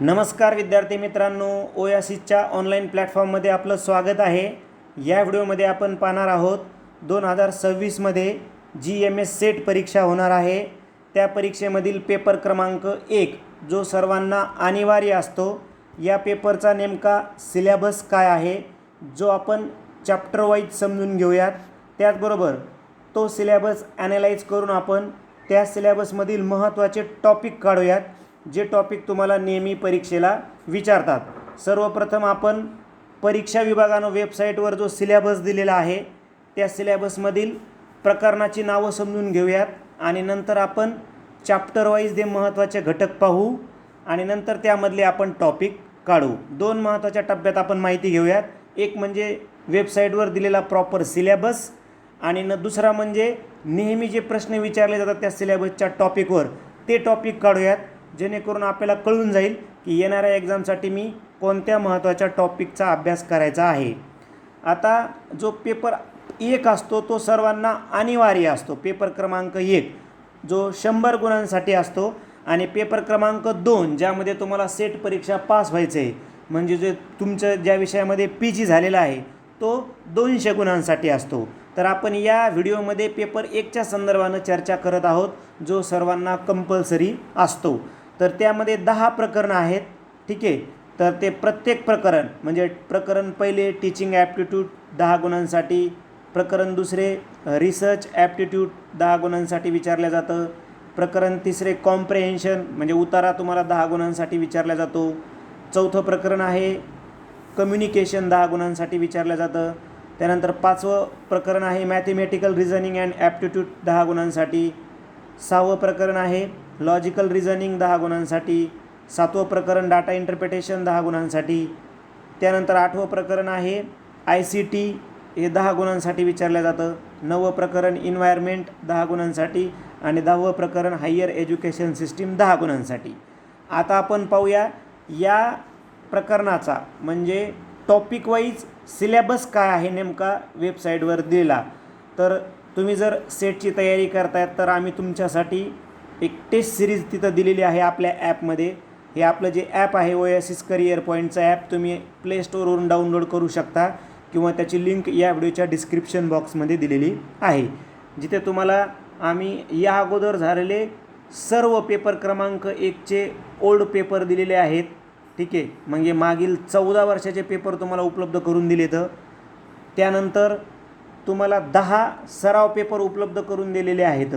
नमस्कार विद्यार्थी मित्रांनो, ओयासिसच्या ऑनलाईन प्लॅटफॉर्ममध्ये आपलं स्वागत आहे। या व्हिडिओमध्ये आपण पाहणार आहोत 2026मध्ये GMS सेट परीक्षा होणार आहे। त्या परीक्षेमधील पेपर क्रमांक 1 जो सर्वांना अनिवार्य असतो, या पेपरचा नेमका सिलेबस काय आहे जो आपण चॅप्टर वाईज समजून घेऊयात। त्याचबरोबर तो सिलेबस ॲनालाइज करून आपण त्या सिलेबसमधील महत्त्वाचे टॉपिक काढूयात, जे टॉपिक तुम्हाला नेहमी परीक्षेला विचारतात। सर्वप्रथम आपण परीक्षा विभागानं वेबसाईटवर जो सिलेबस दिलेला आहे त्या सिलेबसमधील प्रकरणाची नावं समजून घेऊयात आणि नंतर आपण चॅप्टर वाईज जे महत्त्वाचे घटक पाहू आणि नंतर त्यामधले आपण टॉपिक काढू। दोन महत्त्वाच्या टप्प्यात आपण माहिती घेऊयात, एक म्हणजे वेबसाईटवर दिलेला प्रॉपर सिलेबस आणि दुसरा म्हणजे नेहमी जे प्रश्न विचारले जातात त्या सिलेबसच्या टॉपिकवर ते टॉपिक काढूयात, जेणेकरून आपल्याला कळून जाईल की येणाऱ्या एक्झामसाठी मी कोणत्या महत्त्वाच्या टॉपिकचा अभ्यास करायचा आहे। आता जो पेपर 1 असतो तो सर्वांना अनिवार्य असतो। पेपर क्रमांक 1 जो 100 गुणांसाठी असतो आणि पेपर क्रमांक 2 ज्यामध्ये तुम्हाला सेट परीक्षा पास व्हायचं आहे, म्हणजे जे तुमचं ज्या विषयामध्ये PG झालेला आहे तो 200 गुणांसाठी असतो। तर आपण या व्हिडिओमध्ये पेपर 1च्या संदर्भानं चर्चा करत आहोत, जो सर्वांना कंपल्सरी असतो। तर त्यामध्ये 10 प्रकरणं आहेत, ठीक आहे। तर ते प्रत्येक प्रकरण म्हणजे प्रकरण पहिले टीचिंग ॲप्टिट्यूड 10 गुणांसाठी, प्रकरण दुसरे रिसर्च ॲप्टिट्यूड 10 गुणांसाठी विचारलं जातं, प्रकरण तिसरे कॉम्प्रेहेन्शन म्हणजे उतारा तुम्हाला 10 गुणांसाठी विचारला जातो, चौथं प्रकरण आहे कम्युनिकेशन 10 गुणांसाठी विचारलं जातं, त्यानंतर 5वं प्रकरण आहे मॅथमॅटिकल रिझनिंग अँड ॲप्टिट्यूड 10 गुणांसाठी, 6वं प्रकरण आहे लॉजिकल रिझनिंग 10 गुणांसाठी, 7वं प्रकरण डाटा इंटरप्रिटेशन 10 गुणांसाठी, त्यानंतर 8वं प्रकरण आहे ICT हे 10 गुणांसाठी विचारलं जातं, 9वं प्रकरण इन्व्हायरमेंट 10 गुणांसाठी आणि 10वं प्रकरण हायर एज्युकेशन सिस्टीम 10 गुणांसाठी। आता आपण पाहूया या प्रकरणाचा म्हणजे टॉपिक वाईज सिलेबस काय आहे नेमका वेबसाईटवर दिला। तर तुम्ही जर सेटची तयारी करतायत तर आम्ही तुमच्यासाठी एक टेस्ट सिरीज तिथं दिलेली आहे आपल्या ॲपमध्ये। हे आपलं जे ॲप आहे ओयासिस करियर पॉईंटचं ॲप तुम्ही प्ले स्टोअरवरून डाउनलोड करू शकता किंवा त्याची लिंक या व्हिडिओच्या डिस्क्रिप्शन बॉक्समध्ये दिलेली आहे, जिथे तुम्हाला आम्ही या अगोदर झालेले सर्व पेपर क्रमांक 1चे ओल्ड पेपर दिलेले आहेत, ठीक आहे। म्हणजे मागील 14 वर्षाचे पेपर तुम्हाला उपलब्ध करून दिलेत। त्यानंतर तुम्हाला 10 सराव पेपर उपलब्ध करून दिलेले आहेत,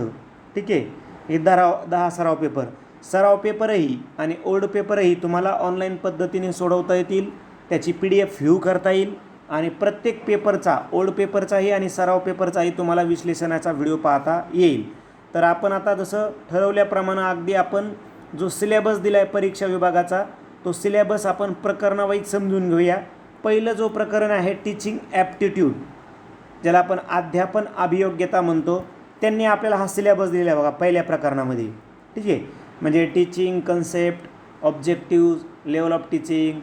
ठीक आहे। हे 10 सराव पेपरही आणि ओल्ड पेपरही तुम्हाला ऑनलाईन पद्धतीने सोडवता येतील, त्याची PDF व्ह्यू करता येईल आणि प्रत्येक पेपरचा ओल्ड पेपरचाही आणि सराव पेपरचाही तुम्हाला विश्लेषणाचा व्हिडिओ पाहता येईल। तर आपण आता जसं ठरवल्याप्रमाणे अगदी आपण जो सिलेबस दिला आहे परीक्षा विभागाचा तो सिलेबस आपण प्रकरणावाईज समजून घेऊया। पहिलं जो प्रकरण आहे टीचिंग ॲप्टिट्यूड, ज्याला आपण अध्यापन अभियोग्यता म्हणतो, त्यांनी आपल्याला हा सिलेबस दिलेला आहे बघा पहिल्या प्रकरणामध्ये, ठीक आहे। म्हणजे teaching concept, objectives, level of teaching,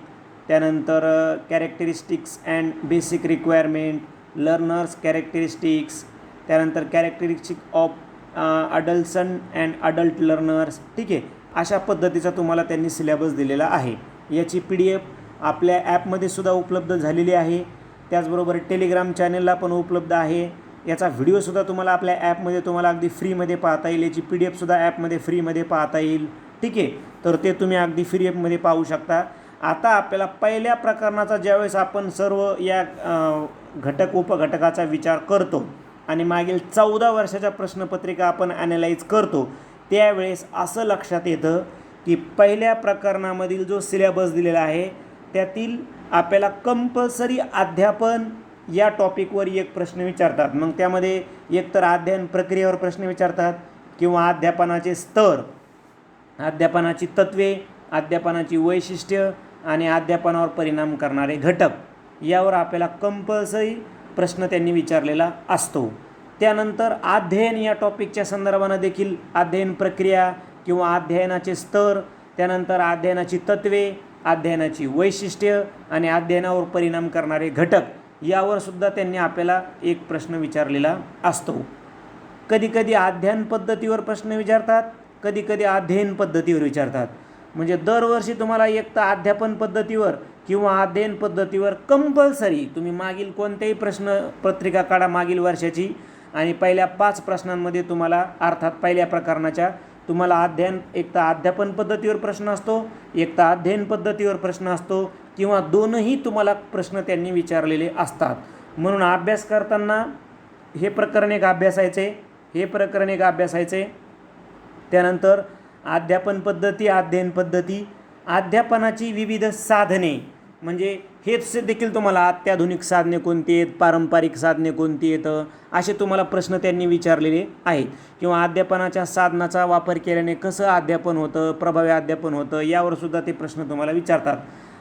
त्यानंतर characteristics and basic requirement, learners characteristics, त्यानंतर characteristic of adolescent and adult learners, ठीक आहे। अशा पद्धतीचा तुम्हाला त्यांनी सिलेबस दिलेला आहे। याची PDF आपल्या ॲपमध्ये सुद्धा उपलब्ध झालेली आहे, त्याचबरोबर टेलिग्राम चॅनलला पण उपलब्ध आहे। याचा व्हिडिओसुद्धा तुम्हाला आपल्या ॲपमध्ये तुम्हाला अगदी फ्रीमध्ये पाहता येईल, याची PDF ॲपमध्ये फ्रीमध्ये पाहता येईल, ठीक आहे। तर ते तुम्ही अगदी फ्रीमध्ये पाहू शकता। आता आपल्याला पहिल्या प्रकरणाचा ज्यावेळेस आपण सर्व या घटक उपघटकाचा विचार करतो आणि मागील 14 वर्षाच्या प्रश्नपत्रिका आपण ॲनालाइज करतो, त्यावेळेस असं लक्षात येतं की पहिल्या प्रकरणामधील जो सिलेबस दिलेला आहे त्यातील आपल्याला कंपल्सरी अध्यापन या टॉपिकवर एक प्रश्न विचारतात। मग त्यामध्ये एकतर अध्ययन प्रक्रियेवर प्रश्न विचारतात किंवा अध्यापनाचे स्तर, अध्यापनाची तत्त्वे, अध्यापनाची वैशिष्ट्य आणि अध्यापनावर परिणाम करणारे घटक यावर आपल्याला कंपल्सरी प्रश्न त्यांनी विचारलेला असतो। त्यानंतर अध्ययन या टॉपिकच्या संदर्भानं देखील अध्ययन प्रक्रिया किंवा अध्ययनाचे स्तर, त्यानंतर अध्ययनाची तत्त्वे, अध्ययनाची वैशिष्ट्य आणि अध्ययनावर परिणाम करणारे घटक यावर सुद्धा त्यांनी आपल्याला एक प्रश्न विचारलेला असतो। कधीकधी अध्ययन पद्धतीवर प्रश्न विचारतात, कधीकधी अध्ययन पद्धतीवर विचारतात। म्हणजे दरवर्षी तुम्हाला एक तर अध्यापन पद्धतीवर किंवा अध्ययन पद्धतीवर कंपल्सरी तुम्ही मागील कोणत्याही प्रश्न पत्रिका काढा मागील वर्षाची आणि पहिल्या 5 प्रश्नांमध्ये तुम्हाला अर्थात पहिल्या प्रकरणाच्या तुम्हाला एक तर अध्यापन पद्धतीवर प्रश्न असतो, एक तर अध्ययन पद्धतीवर प्रश्न असतो किंवा दोनही तुम्हाला प्रश्न त्यांनी विचारलेले असतात. म्हणून अभ्यास करताना हे प्रकरण एक अभ्यासायचे, हे प्रकरण एक अभ्यासायचे. त्यानंतर अध्यापन पद्धती, अध्ययन पद्धती, अध्यापनाची विविध साधने म्हणजे हेच देखील तुम्हाला अत्याधुनिक साधने कोणती आहेत, पारंपरिक साधने कोणती आहेत असे तुम्हाला प्रश्न त्यांनी विचारलेले आहेत. किंवा अध्यापनाच्या साधनाचा वापर केल्याने कसं अध्यापन होतं, प्रभावी अध्यापन होतं यावर सुद्धा ते प्रश्न तुम्हाला विचारतात.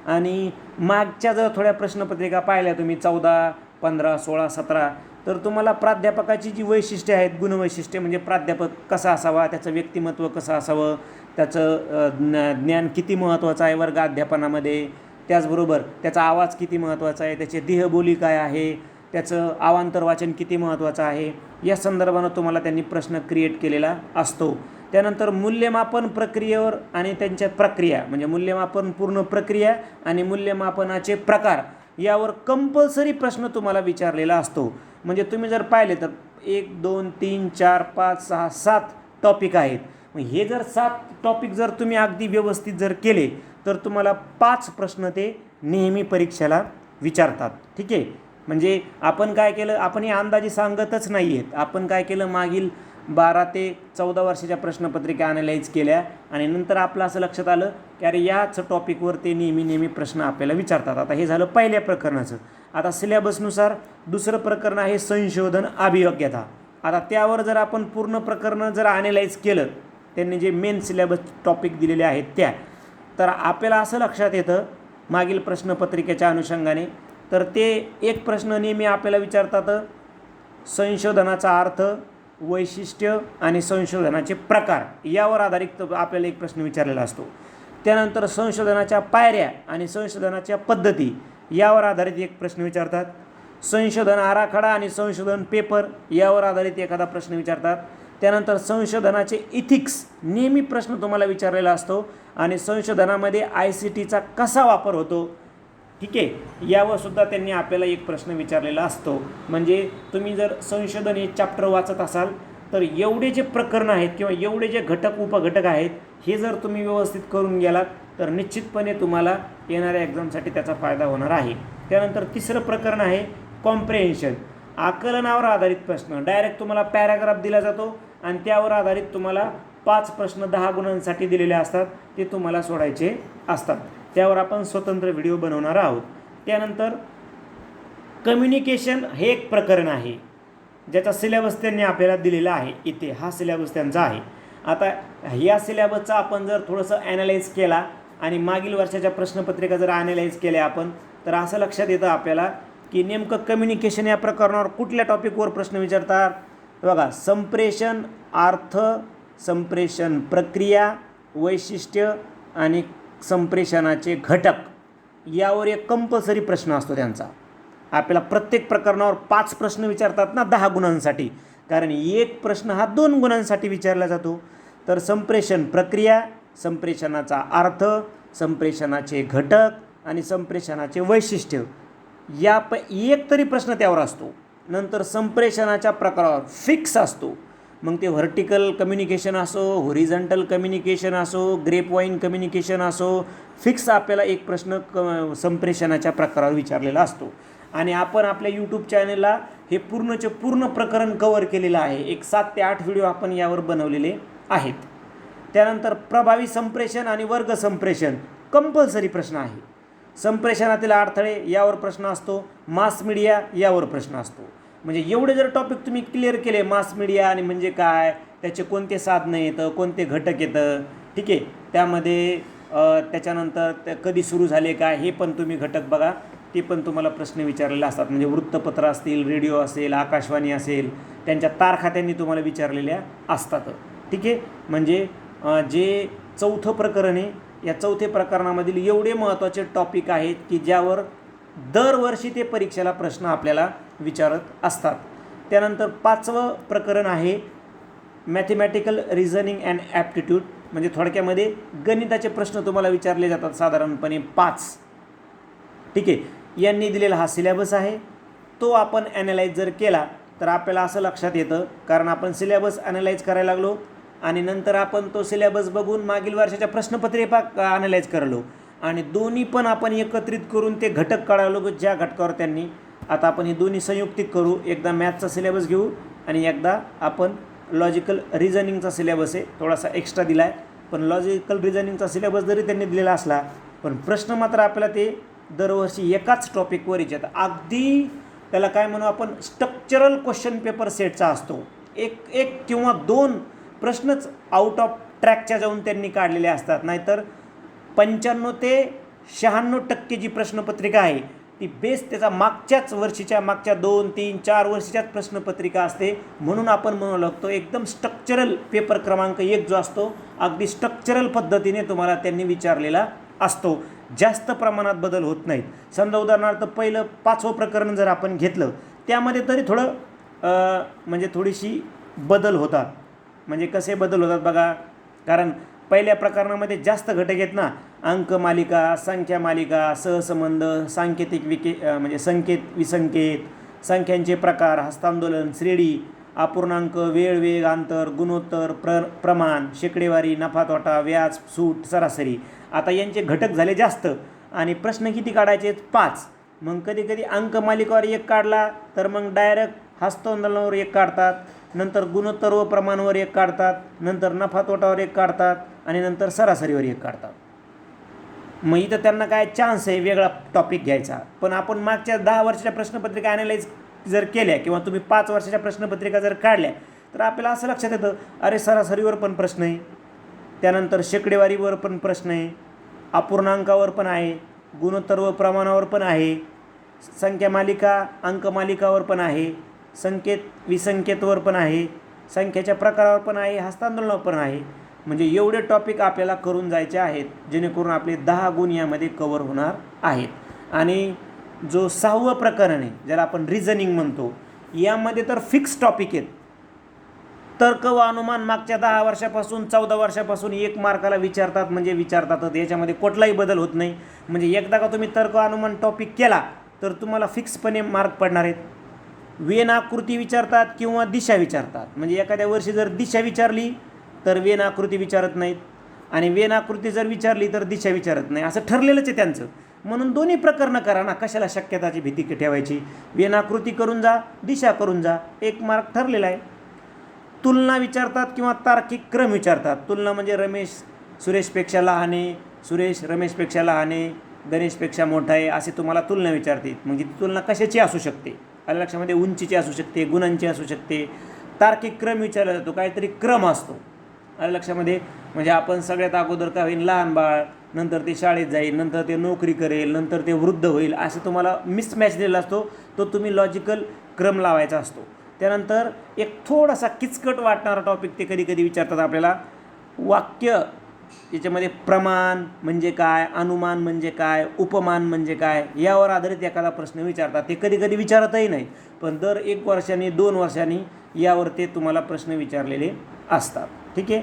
आणि मागच्या जर थोड्या प्रश्नपत्रिका पाहिल्या तुम्ही 14, 15, 16, 17 तर तुम्हाला प्राध्यापकाची जी वैशिष्ट्ये आहेत, गुणवैशिष्ट्ये म्हणजे प्राध्यापक कसा असावा, त्याचं व्यक्तिमत्व कसं असावं, त्याचं ज्ञान किती महत्त्वाचं आहे वर्ग अध्यापनामध्ये, त्याचबरोबर त्याचा आवाज किती महत्त्वाचा आहे, त्याची देहबोली काय आहे, त्याचं अवांतर वाचन किती महत्त्वाचं आहे या संदर्भानं तुम्हाला त्यांनी प्रश्न क्रिएट केलेला असतो. त्यानंतर मूल्यमापन प्रक्रियेवर आणि त्यांच्या प्रक्रिया म्हणजे मूल्यमापन पूर्ण प्रक्रिया आणि मूल्यमापनाचे प्रकार यावर कंपल्सरी प्रश्न तुम्हाला विचारलेला असतो. म्हणजे तुम्ही जर पाहिले तर 1, 2, 3, 4, 5, 6, 7 टॉपिक आहेत. मग हे जर 7 टॉपिक जर तुम्ही अगदी व्यवस्थित जर केले तर तुम्हाला 5 प्रश्न ते नेहमी परीक्षेला विचारतात. ठीक आहे. म्हणजे आपण काय केलं, आपण हे अंदाजे सांगतच नाही आहेत. आपण काय केलं, मागील 12 ते 14 वर्षाच्या प्रश्नपत्रिका ॲनालाइज केल्या आणि नंतर आपलं असं लक्षात आलं की अरे याच टॉपिकवर ते नेहमी प्रश्न आपल्याला विचारतात. आता हे झालं पहिल्या प्रकरणाचं. आता सिलेबसनुसार दुसरं प्रकरण आहे संशोधन अभियोग्यता. आता त्यावर जर आपण पूर्ण प्रकरण जर ॲनालाइज केलं, त्यांनी जे मेन सिलेबस टॉपिक दिलेले आहेत त्या, तर आपल्याला असं लक्षात येतं मागील प्रश्नपत्रिकेच्या अनुषंगाने तर ते एक प्रश्न नेहमी आपल्याला विचारतात संशोधनाचा अर्थ, वैशिष्ट्य आणि संशोधनाचे प्रकार यावर आधारित आपल्याला एक प्रश्न विचारलेला असतो. त्यानंतर संशोधनाच्या पायऱ्या आणि संशोधनाच्या पद्धती यावर आधारित एक प्रश्न विचारतात. संशोधन आराखडा आणि संशोधन पेपर यावर आधारित एखादा प्रश्न विचारतात. त्यानंतर संशोधनाचे इथिक्स नेहमी प्रश्न तुम्हाला विचारलेला असतो आणि संशोधनामध्ये ICTचा कसा वापर होतो, ठीक आहे, यावर सुद्धा त्यांनी आपल्याला एक प्रश्न विचारलेला असतो. म्हणजे तुम्ही जर संशोधन हे चॅप्टर वाचत असाल तर एवढे जे प्रकरण आहेत किंवा एवढे जे घटक उपघटक आहेत हे जर तुम्ही व्यवस्थित करून गेलात तर निश्चितपणे तुम्हाला येणाऱ्या एक्झामसाठी त्याचा फायदा होणार आहे. त्यानंतर तिसरं प्रकरण आहे कॉम्प्रेहेन्शन, आकलनावर आधारित प्रश्न. डायरेक्ट तुम्हाला पॅराग्राफ दिला जातो आणि त्यावर आधारित तुम्हाला 5 प्रश्न 10 गुणांसाठी दिलेले असतात, ते तुम्हाला सोडायचे असतात. त्यावर आपण स्वतंत्र व्हिडिओ बनवणार आहोत. त्यानंतर कम्युनिकेशन हे एक प्रकरण आहे ज्याचा सिलेबस त्यांनी आपल्याला दिलेला आहे. इथे हा सिलेबस त्यांचा आहे. आता या सिलेबसचा आपण जर थोडंसं ॲनालाइज केला आणि मागील वर्षाच्या प्रश्नपत्रिका जर ॲनालाइज केल्या आपण तर असं लक्षात येतं आपल्याला की नेमकं कम्युनिकेशन या प्रकरणावर कुठल्या टॉपिकवर प्रश्न विचारतात. बघा, संप्रेषण अर्थ, संप्रेषण प्रक्रिया, वैशिष्ट्य आणि संप्रेषणाचे घटक यावर एक कंपल्सरी प्रश्न असतो त्यांचा. आपल्याला प्रत्येक प्रकरणावर 5 प्रश्न विचारतात ना 10 गुणांसाठी, कारण एक प्रश्न हा 2 गुणांसाठी विचारला जातो. तर संप्रेषण प्रक्रिया, संप्रेषणाचा अर्थ, संप्रेषणाचे घटक आणि संप्रेषणाचे वैशिष्ट्य एक तरी प्रश्न त्यावर असतो. नंतर संप्रेषणाच्या प्रकारावर फिक्स असतो. मग ते व्हर्टिकल कम्युनिकेशन असो, होरिझॉन्टल कम्युनिकेशन असो, ग्रेपवाईन कम्युनिकेशन असो, फिक्स आपल्याला एक प्रश्न संप्रेषणाच्या प्रकारावर विचारलेला असतो. आणि आपण आपल्या यूट्यूब चॅनलला हे पूर्णचे पूर्ण प्रकरण कव्हर केलेलं आहे. एक 7 ते 8 व्हिडिओ आपण यावर बनवलेले आहेत. त्यानंतर प्रभावी संप्रेषण आणि वर्ग संप्रेषण कंपल्सरी प्रश्न आहे. संप्रेषणातील अडथळे यावर प्रश्न असतो. मास मीडिया यावर प्रश्न असतो. म्हणजे एवढे जर टॉपिक तुम्ही क्लिअर केले, मास मीडिया आणि म्हणजे काय, त्याचे कोणते साधनं येतं, कोणते घटक येतं, ठीक आहे, त्यामध्ये त्याच्यानंतर कधी सुरू झाले काय हे पण तुम्ही घटक बघा, ते पण तुम्हाला प्रश्न विचारलेले असतात. म्हणजे वृत्तपत्र असतील, रेडिओ असेल, आकाशवाणी असेल, त्यांच्या तारखा त्यांनी तुम्हाला विचारलेल्या असतात. ठीक आहे. म्हणजे जे 4थं प्रकरण आहे, या 4थ्या प्रकरणामधील एवढे महत्त्वाचे टॉपिक आहेत की ज्यावर दरवर्षी ते परीक्षेला प्रश्न आपल्याला विचारत असतात. त्यानंतर 5वं प्रकरण आहे मॅथमॅटिकल रिझनिंग अँड ॲप्टिट्यूड. म्हणजे थोडक्यामध्ये गणिताचे प्रश्न तुम्हाला विचारले जातात साधारणपणे 5. ठीक आहे, यांनी दिलेला हा सिलेबस आहे. तो आपण ॲनालाइज जर केला तर आपल्याला असं लक्षात येतं, कारण आपण सिलेबस ॲनालाइज करायला लागलो आणि नंतर आपण तो सिलेबस बघून मागील वर्षाच्या प्रश्नपत्रिका ॲनालाइज करलो आणि दोन्ही पण आपण एकत्रित करून ते घटक काढायला लागलो ज्या घटकावर त्यांनी. आता आपण हे दोन्ही संयुक्तिक करू. एकदा मॅथचा सिलेबस घेऊ आणि एकदा आपण लॉजिकल रिझनिंगचा सिलेबस आहे, थोडासा एक्स्ट्रा दिला आहे. पण लॉजिकल रिझनिंगचा सिलेबस जरी त्यांनी दिलेला असला पण प्रश्न मात्र आपल्याला ते दरवर्षी एकाच टॉपिकवर येतात. अगदी त्याला काय म्हणू आपण, स्ट्रक्चरल क्वेश्चन पेपर सेटचा असतो. एक किंवा 2 प्रश्नच आउट ऑफ ट्रॅकच्या जाऊन त्यांनी काढलेले असतात. नाहीतर 95 ते 96% जी प्रश्नपत्रिका आहे ती बेस त्याचा मागच्याच वर्षीच्या, मागच्या 2, 3, 4 वर्षीच्याच प्रश्नपत्रिका असते. म्हणून आपण म्हणू लागतो एकदम स्ट्रक्चरल पेपर क्रमांक 1 जो असतो अगदी स्ट्रक्चरल पद्धतीने तुम्हाला त्यांनी विचारलेला असतो. जास्त प्रमाणात बदल होत नाहीत. समजा उदाहरणार्थ पहिलं 5वं प्रकरण जर आपण घेतलं त्यामध्ये तरी थोडं म्हणजे थोडीशी बदल होतात. म्हणजे कसे बदल होतात बघा, कारण पहिल्या प्रकरणामध्ये जास्त घटक आहेत ना, अंकमालिका, संख्या मालिका, सहसंबंध, सांकेतिक म्हणजे संकेत विसंकेत, संख्यांचे प्रकार, हस्तांदोलन, श्रेणी, अपूर्णांक, वेळ, वेग, अंतर, गुणोत्तर, प्रमाण, शेकडेवारी, नफा तोटा, व्याज, सूट, सरासरी. आता यांचे घटक झाले जास्त आणि प्रश्न किती काढायचे? 5. मग कधी कधी अंकमालिकावर 1 काढला तर मग डायरेक्ट हस्तांदोलनावर 1 काढतात, नंतर गुणोत्तर व प्रमाणावर 1 काढतात, नंतर नफा तोटावर 1 काढतात आणि नंतर सरासरीवर 1 काढतात. मग इथं त्यांना काय चान्स आहे वेगळा टॉपिक घ्यायचा. पण आपण मागच्या 10 वर्षाच्या प्रश्नपत्रिका ॲनालाइज जर केल्या किंवा तुम्ही 5 वर्षाच्या प्रश्नपत्रिका जर काढल्या तर आपल्याला असं लक्षात येतं, अरे सरासरीवर पण प्रश्न आहे, त्यानंतर शेकडेवारीवर पण प्रश्न आहे, अपूर्णांकावर पण आहे, गुणोत्तर व प्रमाणावर पण आहे, संख्या मालिका अंकमालिकावर पण आहे, संकेत विसंकेतवर पण आहे, संख्येच्या प्रकारावर पण आहे, हस्तांदोलनावर पण आहे. म्हणजे एवढे टॉपिक आपल्याला करून जायचे आहेत जेणेकरून आपले 10 गुण यामध्ये कवर होणार आहेत. आणि जो 6वं प्रकरण आहे ज्याला आपण रिझनिंग म्हणतो, यामध्ये तर फिक्स टॉपिक आहेत. तर्क व अनुमान मागच्या 10 वर्षापासून 14 वर्षापासून 1 मार्काला विचारतात, म्हणजे विचारतातच. याच्यामध्ये कुठलाही बदल होत नाही. म्हणजे एकदा का तुम्ही तर्क अनुमान टॉपिक केला तर तुम्हाला फिक्सपणे मार्क पडणार आहेत. वेन आकृती विचारतात किंवा दिशा विचारतात. म्हणजे एखाद्या वर्षी जर दिशा विचारली तर वेन आकृती विचारत नाहीत आणि वेन आकृती जर विचारली तर दिशा विचारत नाही, असं ठरलेलंच आहे त्यांचं. म्हणून दोन्ही प्रकरणं करा ना, कशाला शक्यताची भीती ठेवायची. वेन आकृती करून जा, दिशा करून जा, 1 मार्क ठरलेला आहे. तुलना विचारतात किंवा तार्किक क्रम विचारतात. तुलना म्हणजे रमेश सुरेशपेक्षा लहान आहे, सुरेश रमेशपेक्षा लहान आहे, गणेशपेक्षा मोठा आहे, असे तुम्हाला तुलना विचारते. म्हणजे ती तुलना कशाची असू शकते? आल्या लक्षामध्ये उंचीची असू शकते, गुणांची असू शकते. तार्किक क्रम विचारला जातो, काहीतरी क्रम असतो. आल्या लक्षामध्ये, म्हणजे आपण सगळ्यात अगोदर काय होईल, लहान बाळ, नंतर ते शाळेत जाईल, नंतर ते नोकरी करेल, नंतर ते वृद्ध होईल, असं तुम्हाला मिसमॅच दिलेला असतो. तो तुम्ही लॉजिकल क्रम लावायचा असतो. त्यानंतर एक थोडासा किचकट वाटणारा टॉपिक ते कधी कधी विचारतात आपल्याला, वाक्य. याच्यामध्ये प्रमाण म्हणजे काय, अनुमान म्हणजे काय, उपमान म्हणजे काय, यावर आधारित एखादा प्रश्न विचारतात. ते कधी कधी विचारतही नाही, पण दर 1 वर्षांनी 2 वर्षांनी यावर ते तुम्हाला प्रश्न विचारलेले असतात. ठीक आहे.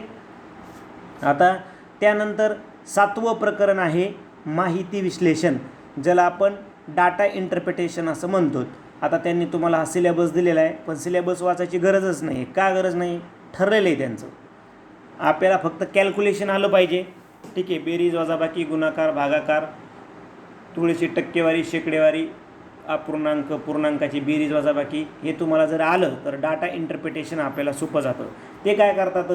आता त्यानंतर 7वं प्रकरण आहे माहिती विश्लेषण, ज्याला आपण डाटा इंटरप्रिटेशन असं म्हणतो. आता त्यांनी तुम्हाला हा सिलेबस दिलेला आहे, पण सिलेबस वाचायची गरजच नाही. का गरज नाही? ठरलेलं आहे त्यांचं. आपल्याला फक्त कॅल्क्युलेशन आलं पाहिजे. ठीक आहे, बेरीज वजाबाकी गुणाकार भागाकार, थोडीशी टक्केवारी शेकडेवारी, अपूर्णांक पूर्णांकाची बेरीज वजाबाकी, हे तुम्हाला जर आलं तर डाटा इंटरप्रिटेशन आपल्याला सोपं जातं. ते काय करतात,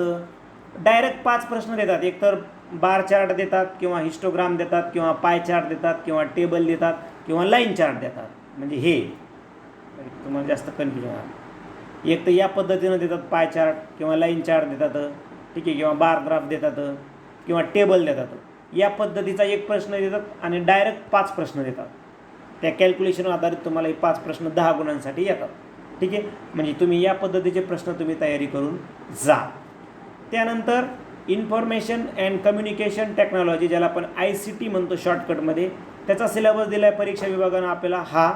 डायरेक्ट 5 प्रश्न देतात. एकतर बार चार्ट देतात किंवा हिस्टोग्राम देतात किंवा पाय चार्ट देतात किंवा टेबल देतात किंवा लाईन चार्ट देतात. म्हणजे हे तुम्हाला जास्त कन्फ्युजन होणार. एक तर या पद्धतीनं देतात, पाय चार्ट किंवा लाईन चार्ट देतात, ठीक आहे, किंवा बार ग्राफ देतात किंवा टेबल देतात. या पद्धतीचा 1 प्रश्न देतात आणि डायरेक्ट 5 प्रश्न देतात. त्या कॅल्क्युलेशनवर आधारित तुम्हाला हे 5 प्रश्न 10 गुणांसाठी येतात. ठीक आहे, म्हणजे तुम्ही या पद्धतीचे प्रश्न तुम्ही तयारी करून जा. त्यानंतर इन्फॉर्मेशन अँड कम्युनिकेशन टेक्नॉलॉजी, ज्याला आपण ICT म्हणतो शॉर्टकटमध्ये, त्याचा सिलेबस दिला आहे परीक्षा विभागानं आपल्याला हा.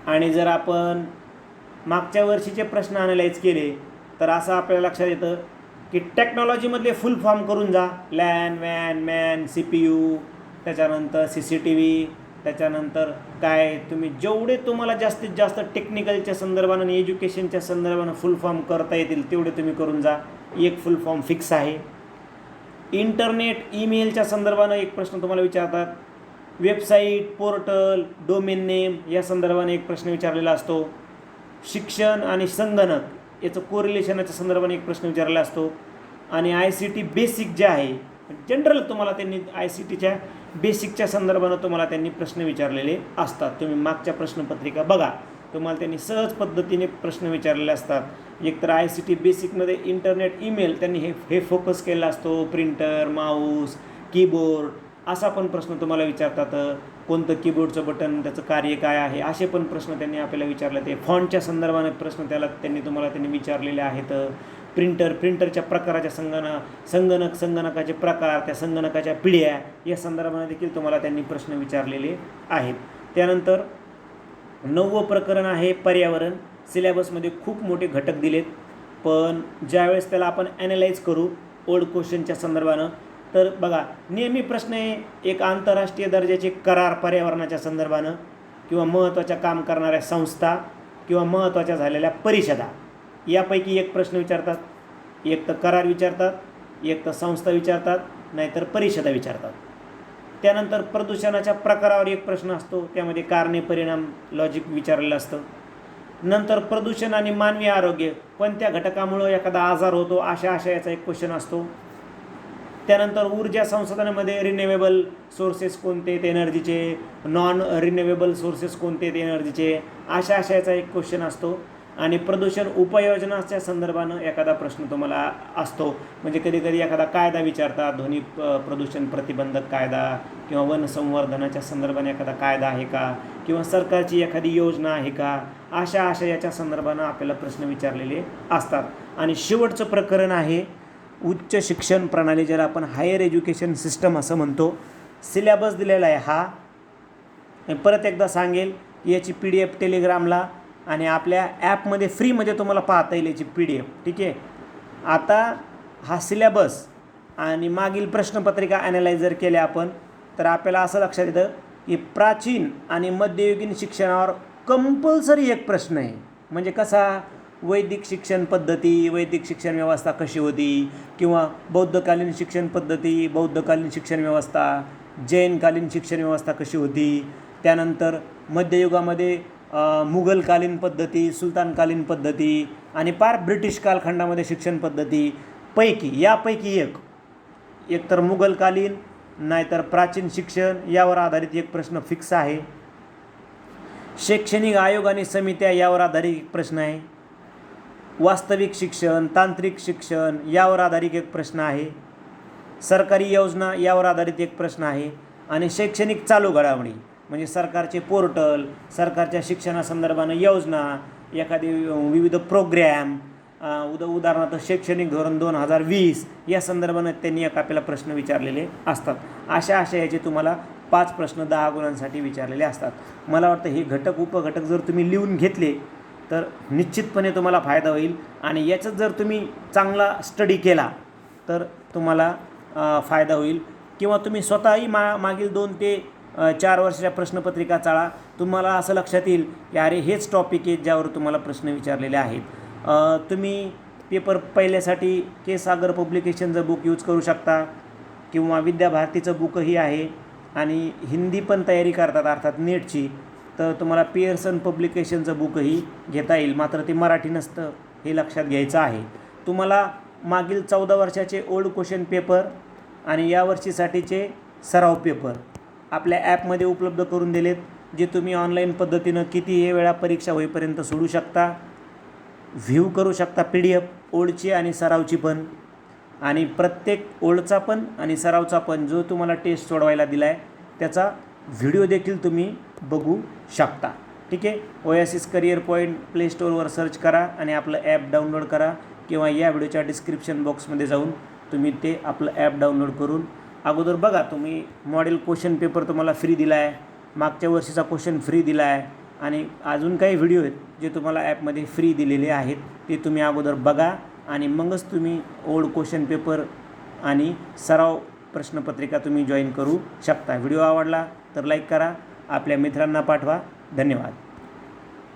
आणि जर आपण मागच्या वर्षीचे प्रश्न ॲनालाइज केले तर असं आपल्याला लक्षात येतं की टेक्नॉलॉजीमधले फुल फॉर्म करून जा. लॅन वॅन मॅन CPU, त्याच्यानंतर CCTV, त्याच्यानंतर काय तुम्ही जेवढे तुम्हाला जास्तीत जास्त टेक्निकलच्या संदर्भानं आणि एज्युकेशनच्या संदर्भानं फुल फॉर्म करता येतील तेवढे तुम्ही करून जा. एक फुल फॉर्म फिक्स आहे. इंटरनेट ईमेलच्या संदर्भानं एक प्रश्न तुम्हाला विचारतात. वेबसाईट, पोर्टल, डोमेन नेम या संदर्भाने एक प्रश्न विचारलेला असतो. शिक्षण आणि संगणक याचं कोरिलेशनाच्या संदर्भाने एक प्रश्न विचारलेला असतो. आणि ICT बेसिक जे आहे जनरल तुम्हाला त्यांनी ICTच्या बेसिकच्या संदर्भानं तुम्हाला त्यांनी प्रश्न विचारलेले असतात. तुम्ही मागच्या प्रश्नपत्रिका बघा, तुम्हाला त्यांनी सहज पद्धतीने प्रश्न विचारलेले असतात. एकतर ICT बेसिकमध्ये इंटरनेट ईमेल त्यांनी हे फोकस केलेला असतो. प्रिंटर, माऊस, कीबोर्ड असा पण प्रश्न तुम्हाला विचारतात. कोणतं कीबोर्डचं बटन, त्याचं कार्य काय आहे, असे पण प्रश्न त्यांनी आपल्याला विचारले. ते फॉन्टच्या संदर्भाने प्रश्न त्यांनी विचारलेले आहेत. प्रिंटरच्या प्रकाराच्या संगणकाचे प्रकार, त्या संगणकाच्या पिढ्या या संदर्भाने देखील तुम्हाला त्यांनी प्रश्न विचारलेले आहेत. त्यानंतर 9वं प्रकरण आहे पर्यावरण. सिलेबसमध्ये खूप मोठे घटक दिलेत, पण ज्यावेळेस त्याला आपण ॲनालाइज करू ओल्ड क्वेश्चनच्या संदर्भानं तर बघा नेहमी प्रश्न आहे एक आंतरराष्ट्रीय दर्जाचे करार पर्यावरणाच्या संदर्भानं किंवा महत्त्वाच्या काम करणाऱ्या संस्था किंवा महत्त्वाच्या झालेल्या परिषदा यापैकी एक प्रश्न विचारतात. एक तर करार विचारतात, एक तर संस्था विचारतात, नाहीतर परिषदा विचारतात. त्यानंतर प्रदूषणाच्या प्रकारावर एक प्रश्न असतो, त्यामध्ये कारणे परिणाम लॉजिक विचारलेलं असतं. नंतर प्रदूषण आणि मानवी आरोग्य कोणत्या घटकामुळं एखादा आजार होतो अशा याचा एक क्वेश्चन असतो. त्यानंतर ऊर्जा संसाधनामध्ये रिन्युएबल सोर्सेस कोणते आहेत एनर्जीचे, नॉन रिन्युएबल सोर्सेस कोणते आहेत एनर्जीचे, अशा याचा एक क्वेश्चन असतो. आणि प्रदूषण उपाययोजनाच्या संदर्भानं एखादा प्रश्न तुम्हाला असतो. म्हणजे कधीकधी एखादा कायदा विचारतात, ध्वनी प्रदूषण प्रतिबंधक कायदा किंवा वन संवर्धनाच्या संदर्भाने एखादा कायदा आहे का, किंवा सरकारची एखादी योजना आहे का, अशा याच्या संदर्भानं आपल्याला प्रश्न विचारलेले असतात. आणि शेवटचं प्रकरण आहे उच्च शिक्षण प्रणाली, ज्याला आपण हायर एज्युकेशन सिस्टम असं म्हणतो. सिलेबस दिलेला आहे हा. परत एकदा सांगेल याची PDF टेलिग्रामला आणि आपल्या ॲपमध्ये फ्रीमध्ये तुम्हाला पाहता येईल याची PDF. ठीक आहे. आता हा सिलेबस आणि मागील प्रश्नपत्रिका ॲनालायझर केल्या आपण तर आपल्याला असं लक्षात येतं की प्राचीन आणि मध्ययुगीन शिक्षणावर कंपल्सरी एक प्रश्न आहे. म्हणजे कसा, वैदिक शिक्षण पद्धती, वैदिक शिक्षण व्यवस्था कशी होती, किंवा बौद्धकालीन शिक्षण पद्धती, बौद्धकालीन शिक्षण व्यवस्था, जैनकालीन शिक्षण व्यवस्था कशी होती. त्यानंतर मध्ययुगामध्ये मुघलकालीन पद्धती, सुलतानकालीन पद्धती आणि पार ब्रिटिश कालखंडामध्ये शिक्षण पद्धती यापैकी एक तर मुघलकालीन नाहीतर प्राचीन शिक्षण यावर आधारित एक प्रश्न फिक्स आहे. शैक्षणिक आयोग आणि समित्या यावर आधारित एक प्रश्न आहे. वास्तविक शिक्षण, तांत्रिक शिक्षण यावर आधारित एक प्रश्न आहे. सरकारी योजना यावर आधारित एक प्रश्न आहे. आणि शैक्षणिक चालू घडामोडी म्हणजे सरकारचे पोर्टल, सरकारच्या शिक्षणासंदर्भानं योजना, एखादी विविध प्रोग्रॅम, उदाहरणार्थ शैक्षणिक धोरण 2020 या संदर्भानं त्यांनी आपल्याला प्रश्न विचारलेले असतात. अशा याचे तुम्हाला 5 प्रश्न 10 गुणांसाठी विचारलेले असतात. मला वाटतं हे घटक उपघटक जर तुम्ही लिहून घेतले तर निश्चितपणे तुम्हाला फायदा होईल. आणि याच्यात जर तुम्ही चांगला स्टडी केला तर तुम्हाला फायदा होईल. किंवा तुम्ही स्वतःही मागील 2 ते 4 वर्षाच्या प्रश्नपत्रिका चाळा. तुम्हाला असं लक्षात येईल की अरे हेच टॉपिक आहेत ज्यावर तुम्हाला प्रश्न विचारलेले आहेत. तुम्ही पेपर पहिल्यासाठी के सागर पब्लिकेशनचं बुक यूज करू शकता किंवा विद्याभारतीचं बुकही आहे. आणि हिंदी पण तयारी करतात अर्थात नेटची तर तुम्हाला पिअर्सन पब्लिकेशनचं बुकही घेता येईल. मात्र ते मराठी नसतं हे लक्षात घ्यायचं आहे. तुम्हाला मागील 14 वर्षाचे ओल्ड क्वेश्चन पेपर आणि यावर्षीसाठीचे सराव पेपर आपल्या ॲपमध्ये उपलब्ध करून दिलेत, जे तुम्ही ऑनलाईन पद्धतीनं कितीही वेळा परीक्षा होईपर्यंत सोडू शकता. व्ह्यू करू शकता PDF ओल्डची आणि सरावची पण. आणि प्रत्येक ओल्डचा पण आणि सरावचा पण जो तुम्हाला टेस्ट सोडवायला दिला आहे त्याचा व्हिडिओ देखील तुम्ही बघू शकता. ठीक आहे. ओएसिस करिअर पॉईंट प्ले स्टोअरवर सर्च करा आणि आपलं ॲप डाउनलोड करा किंवा या व्हिडिओच्या डिस्क्रिप्शन बॉक्समध्ये जाऊन तुम्ही ते आपलं ॲप डाउनलोड करून अगोदर बघा. तुम्ही मॉडेल क्वेश्चन पेपर तुम्हाला फ्री दिला आहे, मागच्या वर्षीचा क्वेश्चन फ्री दिला आहे आणि अजून काही व्हिडिओ आहेत जे तुम्हाला ॲपमध्ये फ्री दिलेले आहेत ते तुम्ही अगोदर बघा आणि मगच तुम्ही ओल्ड क्वेश्चन पेपर आणि सराव प्रश्नपत्रिका तुम्ही जॉईन करू शकता. व्हिडिओ आवडला तर लाईक करा, आपल्या मित्रांना पाठवा. धन्यवाद.